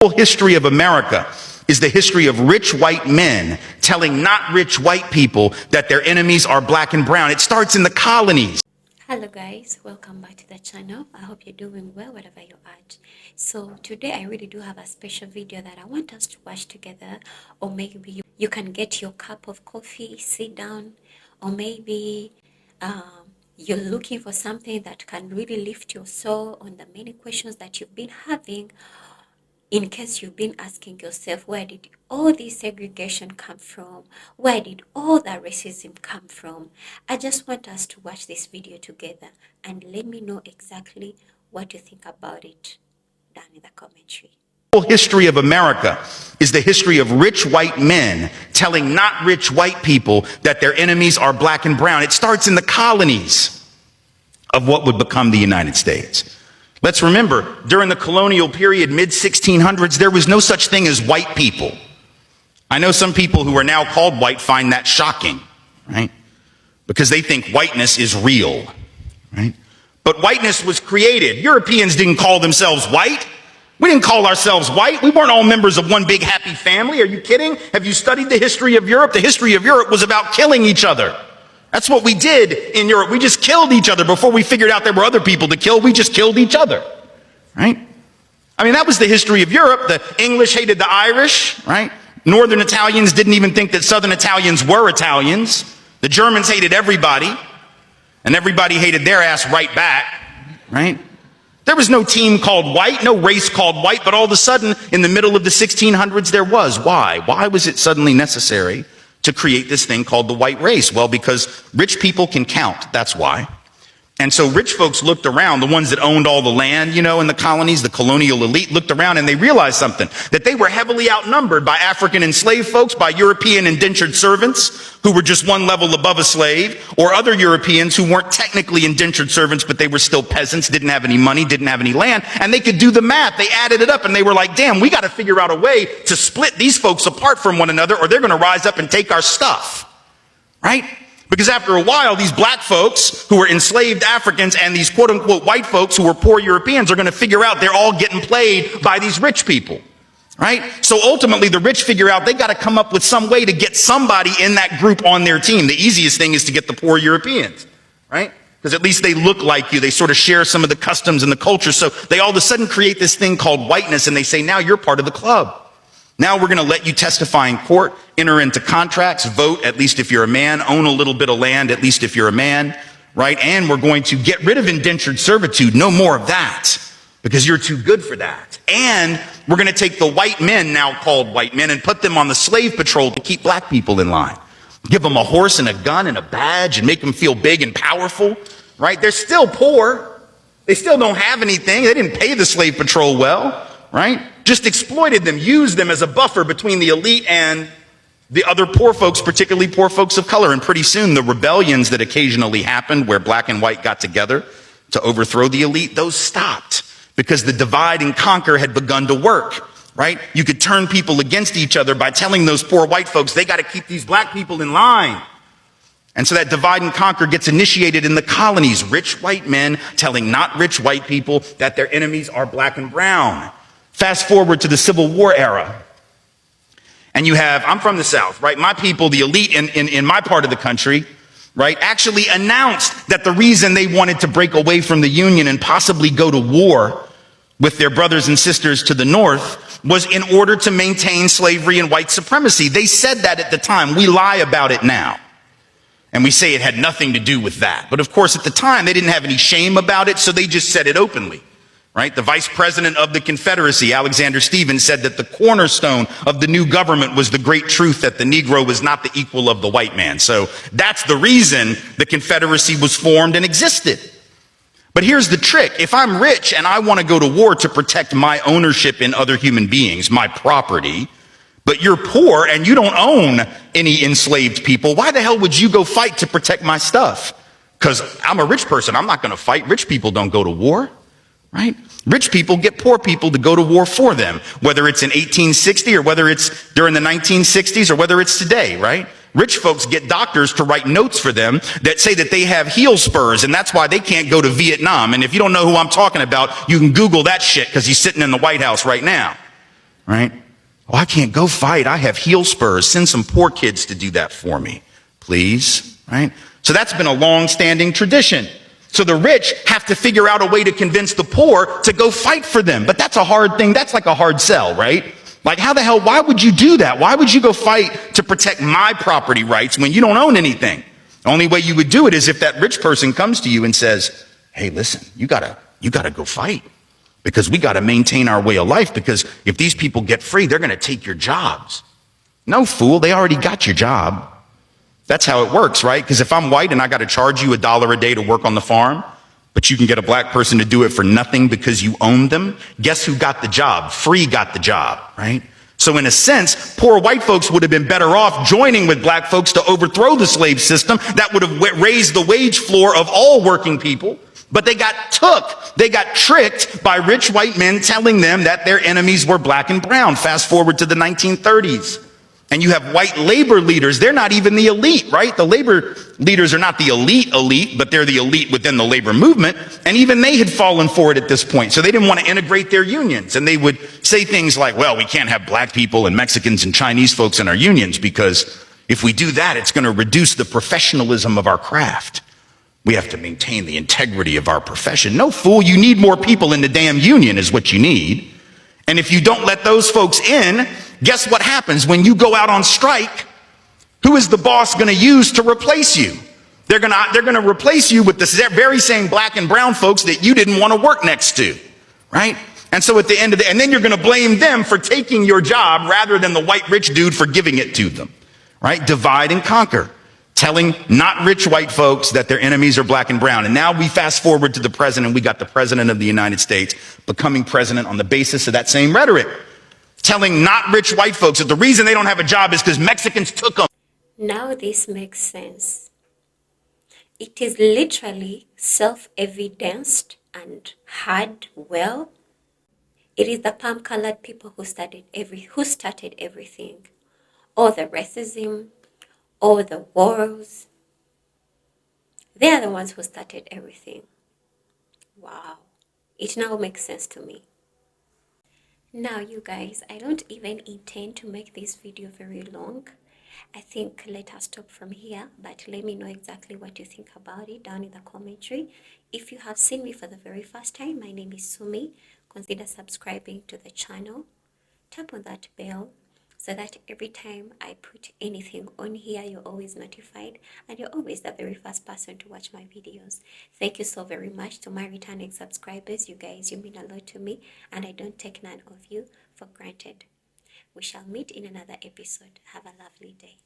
whole history of America is the history of rich white men telling not rich white people that their enemies are black and brown. It starts in the colonies. Hello guys, welcome back to the channel. I hope you're doing well wherever you're at. So today I really do have a special video that I want us to watch together, or maybe you can get your cup of coffee, sit down, or maybe you're looking for something that can really lift your soul on the many questions that you've been having. In case you've been asking yourself, where did all this segregation come from? Where did all that racism come from? I just want us to watch this video together and let me know exactly what you think about it down in the commentary. The whole history of America is the history of rich white men telling not rich white people that their enemies are black and brown. It starts in the colonies of what would become the United States. Let's remember, during the colonial period, mid-1600s, there was no such thing as white people. I know some people who are now called white find that shocking, right? Because they think whiteness is real, right? But whiteness was created. Europeans didn't call themselves white. We didn't call ourselves white. We weren't all members of one big happy family. Are you kidding? Have you studied the history of Europe? The history of Europe was about killing each other. That's what we did in Europe. We just killed each other. Before we figured out there were other people to kill, we just killed each other, right? I mean, that was the history of Europe. The English hated the Irish, right? Northern Italians didn't even think that Southern Italians were Italians. The Germans hated everybody, and everybody hated their ass right back, right? There was no team called white, no race called white, but all of a sudden, in the middle of the 1600s, there was. Why? Why was it suddenly necessary to create this thing called the white race? Well, because rich people can count, that's why. And so rich folks looked around, the ones that owned all the land, you know, in the colonies, the colonial elite looked around and they realized something, that they were heavily outnumbered by African enslaved folks, by European indentured servants who were just one level above a slave, or other Europeans who weren't technically indentured servants, but they were still peasants, didn't have any money, didn't have any land, and they could do the math. They added it up and they were like, damn, we got to figure out a way to split these folks apart from one another, or they're going to rise up and take our stuff, right? Because after a while, these black folks who were enslaved Africans and these quote unquote white folks who were poor Europeans are going to figure out they're all getting played by these rich people, right? So ultimately the rich figure out they got to come up with some way to get somebody in that group on their team. The easiest thing is to get the poor Europeans, right? Because at least they look like you. They sort of share some of the customs and the culture. So they all of a sudden create this thing called whiteness and they say, now you're part of the club. Now we're going to let you testify in court, enter into contracts, vote, at least if you're a man, own a little bit of land, at least if you're a man, right? And we're going to get rid of indentured servitude. No more of that, because you're too good for that. And we're going to take the white men, now called white men, and put them on the slave patrol to keep black people in line. Give them a horse and a gun and a badge and make them feel big and powerful, right? They're still poor. They still don't have anything. They didn't pay the slave patrol well, right? Just exploited them, used them as a buffer between the elite and the other poor folks, particularly poor folks of color. And pretty soon the rebellions that occasionally happened where black and white got together to overthrow the elite, those stopped because the divide and conquer had begun to work, right? You could turn people against each other by telling those poor white folks, they got to keep these black people in line. And so that divide and conquer gets initiated in the colonies. Rich white men telling not rich white people that their enemies are black and brown. Fast forward to the Civil War era. And you have, I'm from the South, right? My people, the elite in my part of the country, right, actually announced that the reason they wanted to break away from the Union and possibly go to war with their brothers and sisters to the North was in order to maintain slavery and white supremacy. They said that at the time. We lie about it now. And we say it had nothing to do with that. But of course, at the time, they didn't have any shame about it, so they just said it openly. Right? The vice president of the Confederacy, Alexander Stephens, said that the cornerstone of the new government was the great truth that the Negro was not the equal of the white man. So that's the reason the Confederacy was formed and existed. But here's the trick. If I'm rich and I want to go to war to protect my ownership in other human beings, my property, but you're poor and you don't own any enslaved people, why the hell would you go fight to protect my stuff? Because I'm a rich person. I'm not going to fight. Rich people don't go to war. Right? Rich people get poor people to go to war for them, whether it's in 1860 or whether it's during the 1960s or whether it's today, right? Rich folks get doctors to write notes for them that say that they have heel spurs and that's why they can't go to Vietnam. And if you don't know who I'm talking about, you can Google that shit because he's sitting in the White House right now. right? Oh, I can't go fight. I have heel spurs. Send some poor kids to do that for me, please, right? So that's been a long-standing tradition. So the rich have to figure out a way to convince the poor to go fight for them. But that's a hard thing. That's like a hard sell, right? Like, how the hell, why would you do that? Why would you go fight to protect my property rights when you don't own anything? The only way you would do it is if that rich person comes to you and says, hey, listen, you gotta go fight because we gotta maintain our way of life, because if these people get free, they're gonna take your jobs. No, fool, they already got your job. That's how it works, right? Because if I'm white and I got to charge you $1 a day to work on the farm, but you can get a black person to do it for nothing because you own them, guess who got the job? Free got the job, right? So in a sense, poor white folks would have been better off joining with black folks to overthrow the slave system. That would have raised the wage floor of all working people. But they got tricked by rich white men telling them that their enemies were black and brown. Fast forward to the 1930s. And you have white labor leaders. They're not even the elite, right? The labor leaders are not the elite, but they're the elite within the labor movement. And even they had fallen for it at this point. So they didn't want to integrate their unions. And they would say things like, well, we can't have black people and Mexicans and Chinese folks in our unions because if we do that, it's going to reduce the professionalism of our craft. We have to maintain the integrity of our profession. No, fool, you need more people in the damn union is what you need. And if you don't let those folks in, guess what happens when you go out on strike? Who is the boss going to use to replace you? They're going to replace you with the very same black and brown folks that you didn't want to work next to, right? And so at the end of and then you're going to blame them for taking your job rather than the white rich dude for giving it to them, right? Divide and conquer. Telling not rich white folks that their enemies are black and brown. And now we fast forward to the president. We got the president of the United States becoming president on the basis of that same rhetoric. Telling not rich white folks that the reason they don't have a job is because Mexicans took them. Now this makes sense. It is literally self-evidenced and hard well. It is the palm-colored people who started everything. All the racism, all the wars. They are the ones who started everything. Wow. It now makes sense to me. Now, you guys, I don't even intend to make this video very long. I think let us stop from here, but let me know exactly what you think about it down in the commentary. If you have seen me for the very first time, my name is Sumi. Consider subscribing to the channel. Tap on that bell so that every time I put anything on here, you're always notified and you're always the very first person to watch my videos. Thank you so very much to my returning subscribers. You guys, you mean a lot to me, and I don't take none of you for granted. We shall meet in another episode. Have a lovely day.